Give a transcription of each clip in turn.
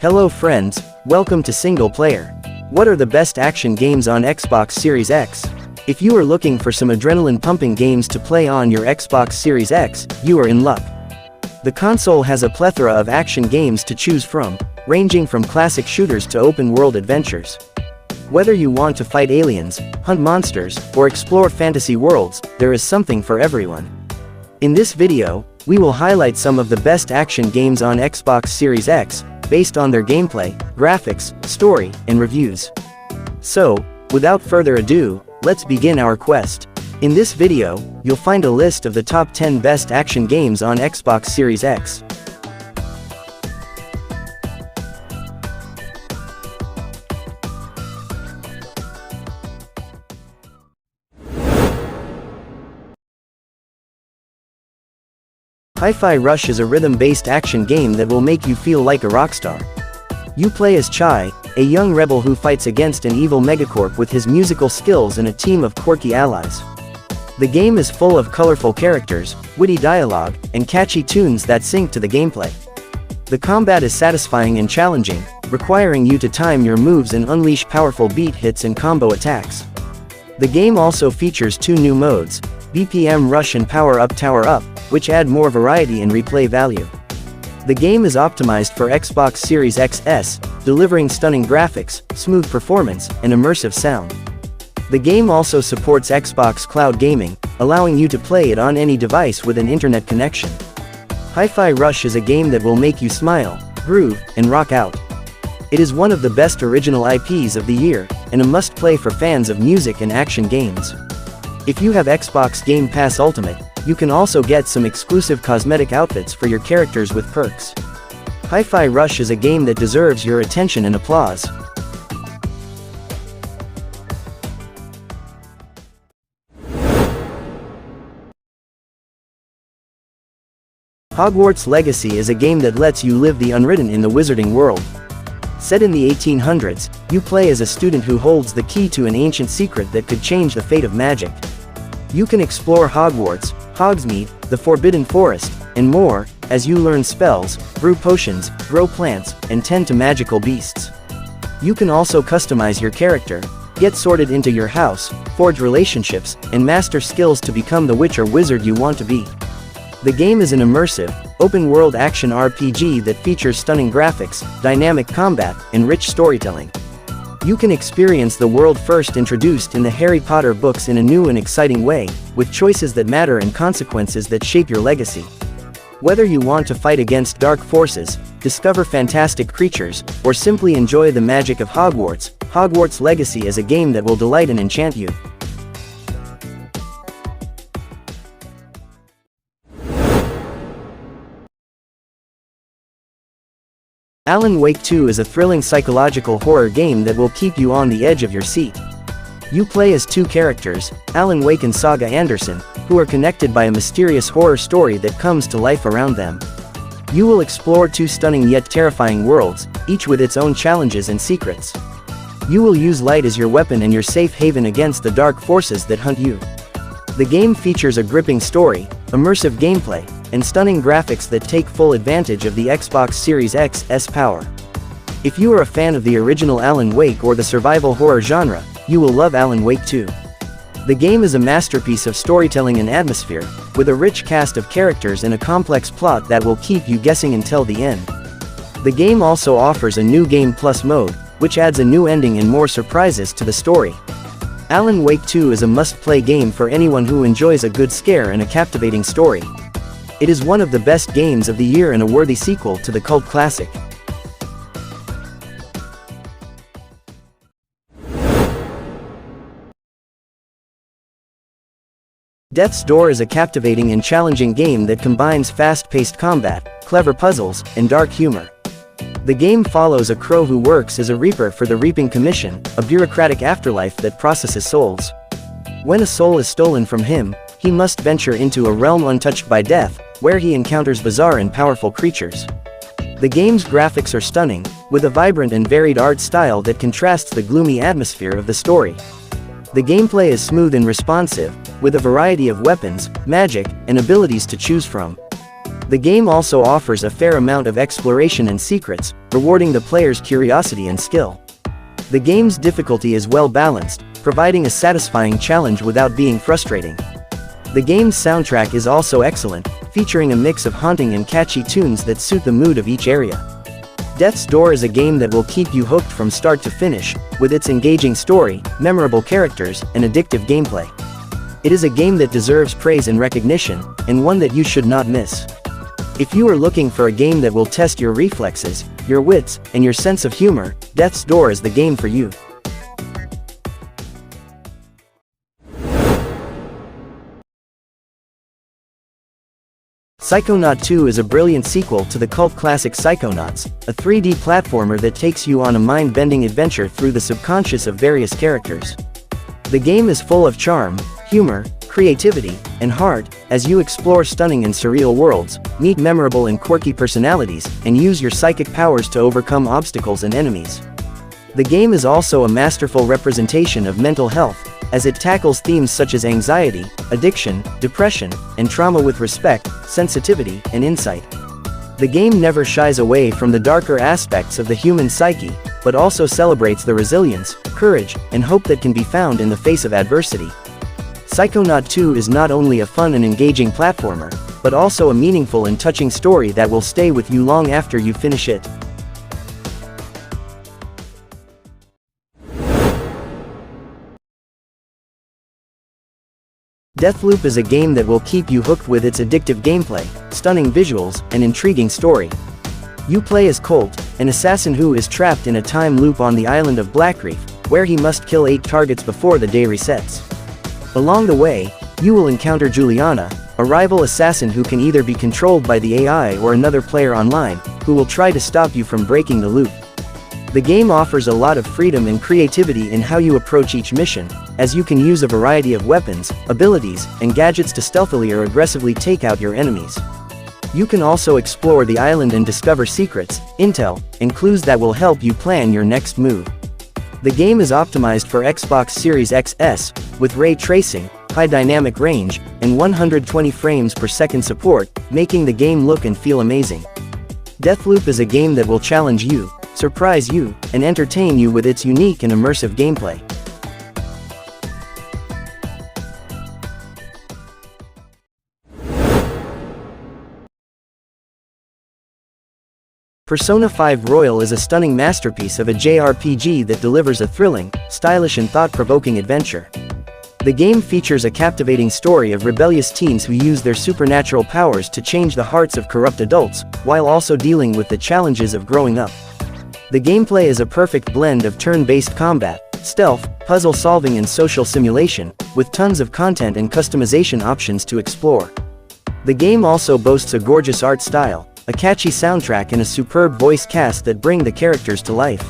Hello friends, welcome to Single Player. What are the best action games on Xbox Series X? If you are looking for some adrenaline-pumping games to play on your Xbox Series X, you are in luck. The console has a plethora of action games to choose from, ranging from classic shooters to open-world adventures. Whether you want to fight aliens, hunt monsters, or explore fantasy worlds, there is something for everyone. In this video, we will highlight some of the best action games on Xbox Series X, based on their gameplay, graphics, story, and reviews. So, without further ado, let's begin our quest. In this video, you'll find a list of the top 10 best action games on Xbox Series X. Hi-Fi Rush is a rhythm-based action game that will make you feel like a rockstar. You play as Chai, a young rebel who fights against an evil megacorp with his musical skills and a team of quirky allies. The game is full of colorful characters, witty dialogue, and catchy tunes that sync to the gameplay. The combat is satisfying and challenging, requiring you to time your moves and unleash powerful beat hits and combo attacks. The game also features two new modes, BPM Rush and Power Up Tower Up, which add more variety and replay value. The game is optimized for Xbox Series XS, delivering stunning graphics, smooth performance, and immersive sound. The game also supports Xbox Cloud Gaming, allowing you to play it on any device with an internet connection. Hi-Fi Rush is a game that will make you smile, groove, and rock out. It is one of the best original IPs of the year, and a must-play for fans of music and action games. If you have Xbox Game Pass Ultimate, you can also get some exclusive cosmetic outfits for your characters with perks. Hi-Fi Rush is a game that deserves your attention and applause. Hogwarts Legacy is a game that lets you live the unwritten in the wizarding world. Set in the 1800s, you play as a student who holds the key to an ancient secret that could change the fate of magic. You can explore Hogwarts, Hogsmeade, the Forbidden Forest, and more, as you learn spells, brew potions, grow plants, and tend to magical beasts. You can also customize your character, get sorted into your house, forge relationships, and master skills to become the witch or wizard you want to be. The game is an immersive, open-world action RPG that features stunning graphics, dynamic combat, and rich storytelling. You can experience the world first introduced in the Harry Potter books in a new and exciting way, with choices that matter and consequences that shape your legacy. Whether you want to fight against dark forces, discover fantastic creatures, or simply enjoy the magic of Hogwarts, Hogwarts Legacy is a game that will delight and enchant you. Alan Wake 2 is a thrilling psychological horror game that will keep you on the edge of your seat. You play as two characters, Alan Wake and Saga Anderson, who are connected by a mysterious horror story that comes to life around them. You will explore two stunning yet terrifying worlds, each with its own challenges and secrets. You will use light as your weapon and your safe haven against the dark forces that hunt you. The game features a gripping story, immersive gameplay, and stunning graphics that take full advantage of the Xbox Series X's power. If you are a fan of the original Alan Wake or the survival horror genre, you will love Alan Wake 2. The game is a masterpiece of storytelling and atmosphere, with a rich cast of characters and a complex plot that will keep you guessing until the end. The game also offers a new Game Plus mode, which adds a new ending and more surprises to the story. Alan Wake 2 is a must-play game for anyone who enjoys a good scare and a captivating story. It is one of the best games of the year and a worthy sequel to the cult classic. Death's Door is a captivating and challenging game that combines fast-paced combat, clever puzzles, and dark humor. The game follows a crow who works as a reaper for the Reaping Commission, a bureaucratic afterlife that processes souls. When a soul is stolen from him, he must venture into a realm untouched by death, where he encounters bizarre and powerful creatures. The game's graphics are stunning, with a vibrant and varied art style that contrasts the gloomy atmosphere of the story. The gameplay is smooth and responsive, with a variety of weapons, magic, and abilities to choose from. The game also offers a fair amount of exploration and secrets, rewarding the player's curiosity and skill. The game's difficulty is well balanced, providing a satisfying challenge without being frustrating. The game's soundtrack is also excellent, featuring a mix of haunting and catchy tunes that suit the mood of each area. Death's Door is a game that will keep you hooked from start to finish, with its engaging story, memorable characters, and addictive gameplay. It is a game that deserves praise and recognition, and one that you should not miss. If you are looking for a game that will test your reflexes, your wits, and your sense of humor, Death's Door is the game for you. Psychonaut 2 is a brilliant sequel to the cult classic Psychonauts, a 3D platformer that takes you on a mind-bending adventure through the subconscious of various characters. The game is full of charm, humor, creativity, and heart, as you explore stunning and surreal worlds, meet memorable and quirky personalities, and use your psychic powers to overcome obstacles and enemies. The game is also a masterful representation of mental health, as it tackles themes such as anxiety, addiction, depression, and trauma with respect, sensitivity, and insight. The game never shies away from the darker aspects of the human psyche, but also celebrates the resilience, courage, and hope that can be found in the face of adversity. Psychonaut 2 is not only a fun and engaging platformer, but also a meaningful and touching story that will stay with you long after you finish it. Deathloop is a game that will keep you hooked with its addictive gameplay, stunning visuals, and intriguing story. You play as Colt, an assassin who is trapped in a time loop on the island of Blackreef, where he must kill 8 targets before the day resets. Along the way, you will encounter Juliana, a rival assassin who can either be controlled by the AI or another player online, who will try to stop you from breaking the loop. The game offers a lot of freedom and creativity in how you approach each mission, as you can use a variety of weapons, abilities, and gadgets to stealthily or aggressively take out your enemies. You can also explore the island and discover secrets, intel, and clues that will help you plan your next move. The game is optimized for Xbox Series XS, with ray tracing, high dynamic range, and 120 frames per second support, making the game look and feel amazing. Deathloop is a game that will challenge you, surprise you, and entertain you with its unique and immersive gameplay. Persona 5 Royal is a stunning masterpiece of a JRPG that delivers a thrilling, stylish and thought-provoking adventure. The game features a captivating story of rebellious teens who use their supernatural powers to change the hearts of corrupt adults, while also dealing with the challenges of growing up. The gameplay is a perfect blend of turn-based combat, stealth, puzzle solving and social simulation, with tons of content and customization options to explore. The game also boasts a gorgeous art style, a catchy soundtrack and a superb voice cast that bring the characters to life.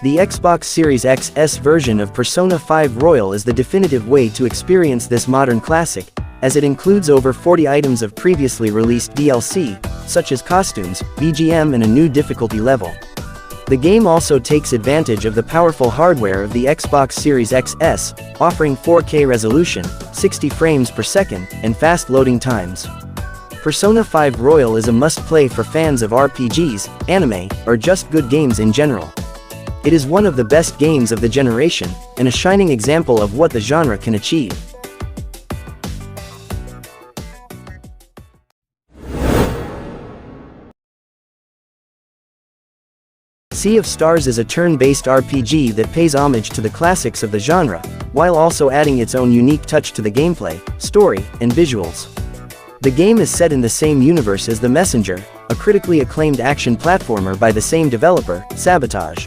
The Xbox Series XS version of Persona 5 Royal is the definitive way to experience this modern classic, as it includes over 40 items of previously released DLC, such as costumes, BGM and a new difficulty level. The game also takes advantage of the powerful hardware of the Xbox Series XS, offering 4K resolution, 60 frames per second, and fast loading times. Persona 5 Royal is a must-play for fans of RPGs, anime, or just good games in general. It is one of the best games of the generation, and a shining example of what the genre can achieve. Sea of Stars is a turn-based RPG that pays homage to the classics of the genre, while also adding its own unique touch to the gameplay, story, and visuals. The game is set in the same universe as The Messenger, a critically acclaimed action platformer by the same developer, Sabotage.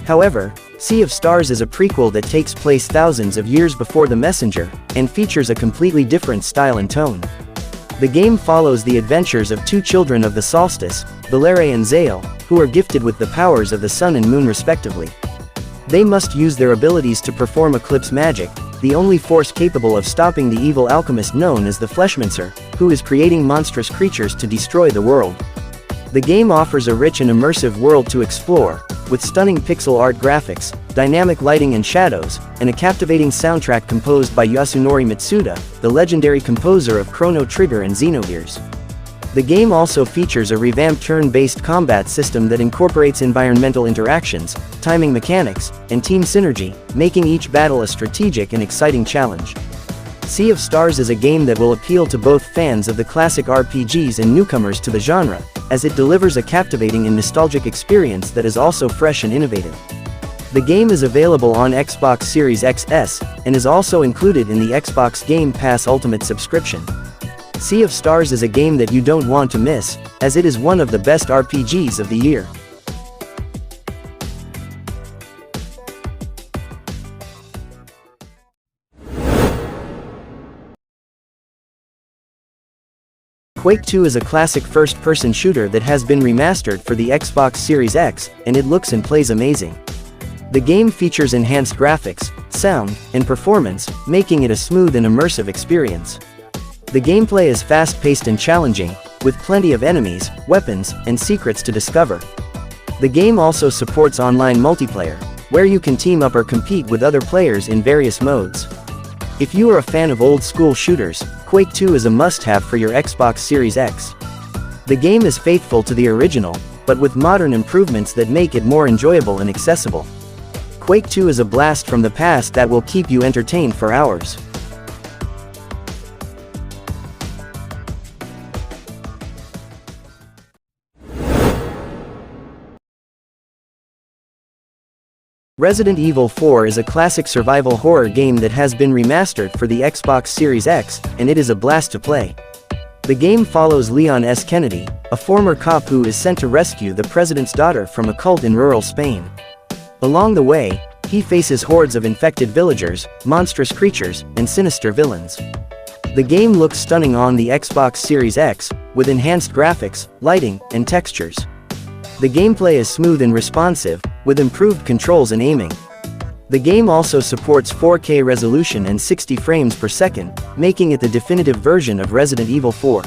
However, Sea of Stars is a prequel that takes place thousands of years before The Messenger, and features a completely different style and tone. The game follows the adventures of 2 children of the solstice, Valere and Zael, who are gifted with the powers of the sun and moon respectively. They must use their abilities to perform eclipse magic, the only force capable of stopping the evil alchemist known as the Fleshmancer, who is creating monstrous creatures to destroy the world. The game offers a rich and immersive world to explore, with stunning pixel art graphics, dynamic lighting and shadows, and a captivating soundtrack composed by Yasunori Mitsuda, the legendary composer of Chrono Trigger and Xenogears. The game also features a revamped turn-based combat system that incorporates environmental interactions, timing mechanics, and team synergy, making each battle a strategic and exciting challenge. Sea of Stars is a game that will appeal to both fans of the classic RPGs and newcomers to the genre, as it delivers a captivating and nostalgic experience that is also fresh and innovative. The game is available on Xbox Series XS, and is also included in the Xbox Game Pass Ultimate subscription. Sea of Stars is a game that you don't want to miss, as it is one of the best RPGs of the year. Quake 2 is a classic first-person shooter that has been remastered for the Xbox Series X, and it looks and plays amazing. The game features enhanced graphics, sound, and performance, making it a smooth and immersive experience. The gameplay is fast-paced and challenging, with plenty of enemies, weapons, and secrets to discover. The game also supports online multiplayer, where you can team up or compete with other players in various modes. If you are a fan of old-school shooters, Quake 2 is a must-have for your Xbox Series X. The game is faithful to the original, but with modern improvements that make it more enjoyable and accessible. Quake 2 is a blast from the past that will keep you entertained for hours. Resident Evil 4 is a classic survival horror game that has been remastered for the Xbox Series X, and it is a blast to play. The game follows Leon S. Kennedy, a former cop who is sent to rescue the president's daughter from a cult in rural Spain. Along the way, he faces hordes of infected villagers, monstrous creatures, and sinister villains. The game looks stunning on the Xbox Series X, with enhanced graphics, lighting, and textures. The gameplay is smooth and responsive, with improved controls and aiming. The game also supports 4K resolution and 60 frames per second, making it the definitive version of Resident Evil 4.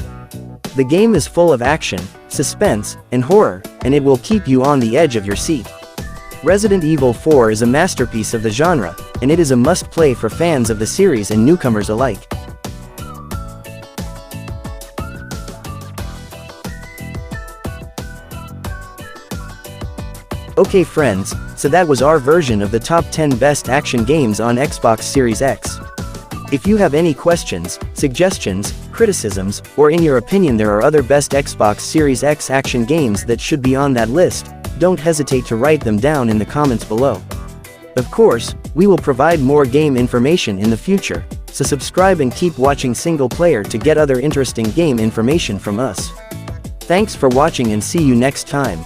The game is full of action, suspense, and horror, and it will keep you on the edge of your seat. Resident Evil 4 is a masterpiece of the genre, and it is a must-play for fans of the series and newcomers alike. Okay friends, so that was our version of the top 10 best action games on Xbox Series X. If you have any questions, suggestions, criticisms, or in your opinion there are other best Xbox Series X action games that should be on that list, don't hesitate to write them down in the comments below. Of course, we will provide more game information in the future, so subscribe and keep watching Single Player to get other interesting game information from us. Thanks for watching and see you next time.